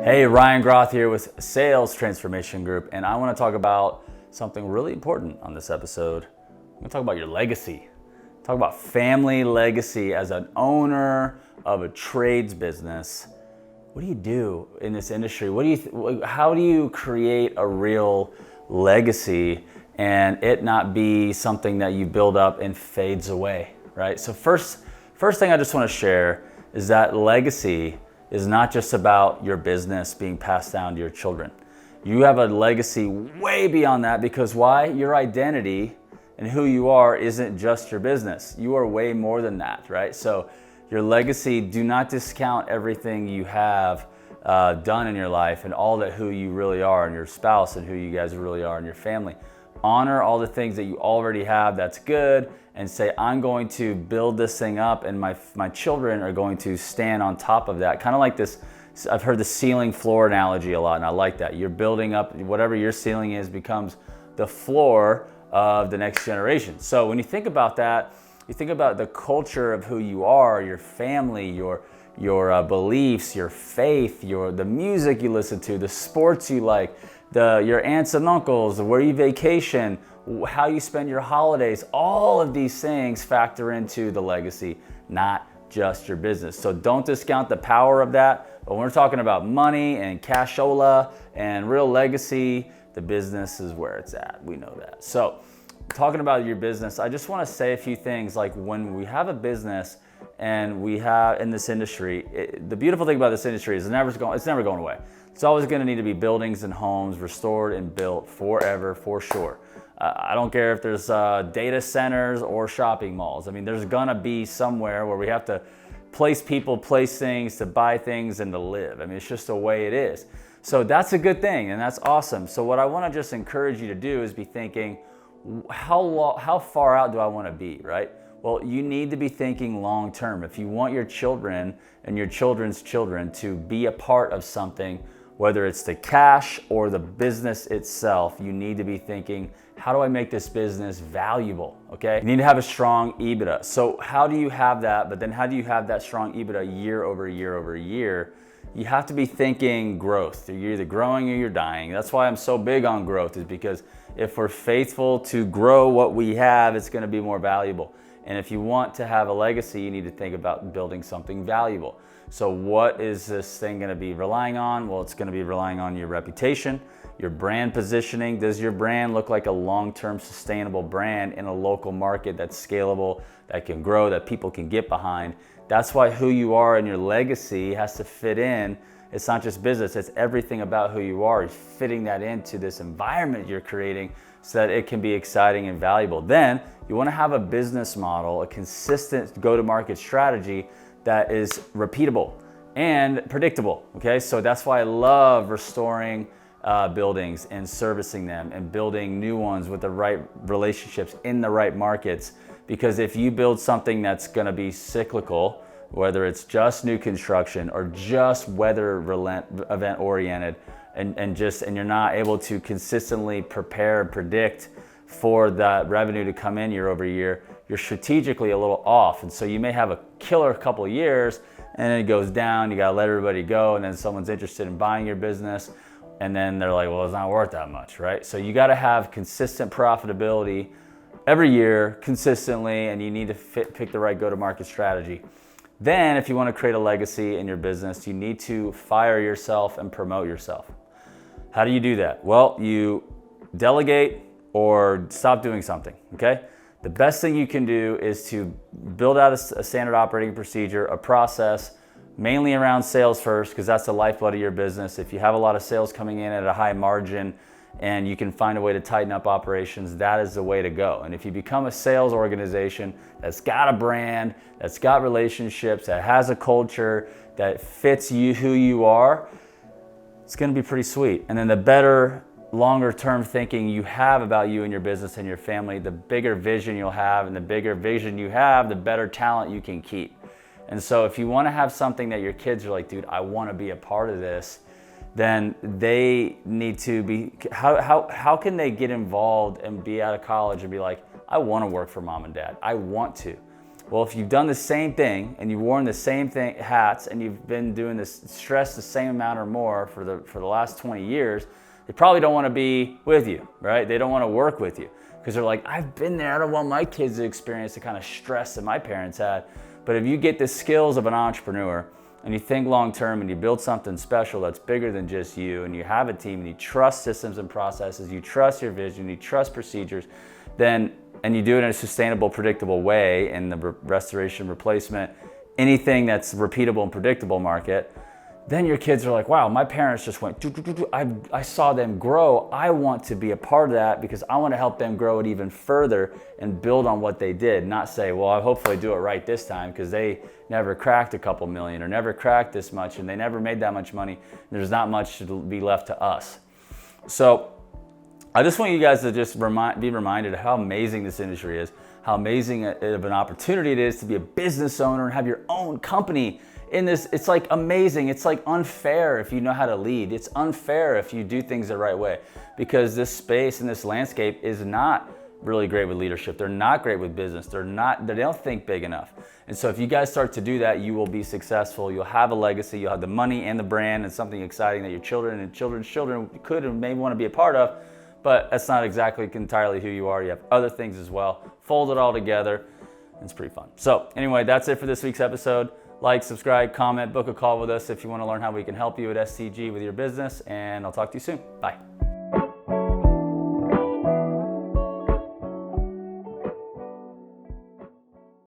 Hey, Ryan Groth here with Sales Transformation Group, and I want to talk about something really important on this episode. I'm going to talk about your legacy. Talk about family legacy as an owner of a trades business. What do you do in this industry? How do you create a real legacy and it not be something that you build up and fades away, right? So first thing I just want to share is that legacy is not just about your business being passed down to your children. You have a legacy way beyond that, because why? Your identity and who you are isn't just your business. You are way more than that, right? So your legacy, do not discount everything you have done in your life and all that who you really are, and your spouse and who you guys really are, and your family. Honor all the things that you already have that's good, and say, I'm going to build this thing up, and my children are going to stand on top of that. Kind of like this, I've heard the ceiling floor analogy a lot, and I like that. You're building up, whatever your ceiling is becomes the floor of the next generation. So when you think about that, you think about the culture of who you are, your family, your beliefs, your faith, the music you listen to, the sports you like, your aunts and uncles, where you vacation, how you spend your holidays. All of these things factor into the legacy, not just your business. So don't discount the power of that. But when we're talking about money and cashola and real legacy, the business is where it's at. We know that. So talking about your business, I just want to say a few things. Like, when we have a business and we have in this industry, the beautiful thing about this industry is it's never going away. It's always going to need to be buildings and homes restored and built forever, for sure. I don't care if there's data centers or shopping malls. I mean, there's gonna be somewhere where we have to place people, place things, to buy things and to live. I mean, it's just the way it is. So that's a good thing, and that's awesome. So what I wanna just encourage you to do is be thinking, how far out do I wanna be, right? Well, you need to be thinking long term. If you want your children and your children's children to be a part of something, whether it's the cash or the business itself, you need to be thinking, how do I make this business valuable, okay? You need to have a strong EBITDA. So how do you have that? But then how do you have that strong EBITDA year over year over year? You have to be thinking growth. You're either growing or you're dying. That's why I'm so big on growth, is because if we're faithful to grow what we have, it's gonna be more valuable. And if you want to have a legacy, you need to think about building something valuable. So what is this thing gonna be relying on? Well, it's gonna be relying on your reputation, your brand positioning. Does your brand look like a long-term sustainable brand in a local market that's scalable, that can grow, that people can get behind? That's why who you are and your legacy has to fit in. It's not just business, it's everything about who you are, fitting that into this environment you're creating so that it can be exciting and valuable. Then you wanna have a business model, a consistent go-to-market strategy that is repeatable and predictable, okay? So that's why I love restoring buildings and servicing them and building new ones with the right relationships in the right markets. Because if you build something that's gonna be cyclical, whether it's just new construction or just weather event oriented, and you're not able to consistently prepare and predict for that revenue to come in year over year, you're strategically a little off. And so you may have a killer couple of years and then it goes down, you gotta let everybody go, and then someone's interested in buying your business, and then they're like, well, it's not worth that much, right? So you gotta have consistent profitability every year, consistently, and you need to pick the right go-to-market strategy. Then if you wanna create a legacy in your business, you need to fire yourself and promote yourself. How do you do that? Well, you delegate or stop doing something, okay? The best thing you can do is to build out a standard operating procedure, a process, mainly around sales first, because that's the lifeblood of your business. If you have a lot of sales coming in at a high margin and you can find a way to tighten up operations, that is the way to go. And if you become a sales organization that's got a brand, that's got relationships, that has a culture, that fits you, who you are, it's gonna be pretty sweet. And then the better longer term thinking you have about you and your business and your family, the bigger vision you'll have, and the bigger vision you have, the better talent you can keep. And so if you want to have something that your kids are like, dude, I want to be a part of this, then they need to be, how can they get involved and be out of college and be like, I want to work for mom and dad. I want to. Well, if you've done the same thing and you've worn the same hats and you've been doing this stress the same amount or more for the last 20 years, they probably don't want to be with you, right? They don't want to work with you because they're like, I've been there. I don't want my kids to experience the kind of stress that my parents had. But if you get the skills of an entrepreneur and you think long-term and you build something special that's bigger than just you, and you have a team and you trust systems and processes, you trust your vision, you trust procedures, then, and you do it in a sustainable, predictable way in the restoration, replacement, anything that's repeatable and predictable market, then your kids are like, wow, my parents just went, I saw them grow. I want to be a part of that because I want to help them grow it even further and build on what they did. Not say, well, I'll hopefully do it right this time because they never cracked a couple million or never cracked this much and they never made that much money. There's not much to be left to us. So I just want you guys to just be reminded of how amazing this industry is, how amazing of an opportunity it is to be a business owner and have your own company in this. It's like amazing. It's like unfair if you know how to lead. It's unfair if you do things the right way, because this space and this landscape is not really great with leadership. They're not great with business. They don't think big enough. And so if you guys start to do that, you will be successful. You'll have a legacy. You'll have the money and the brand and something exciting that your children and children's children could and may want to be a part of. But that's not exactly entirely who you are. You have other things as well. Fold it all together. It's pretty fun. So anyway, that's it for this week's episode. Like, subscribe, comment, book a call with us if you want to learn how we can help you at SCG with your business. And I'll talk to you soon. Bye.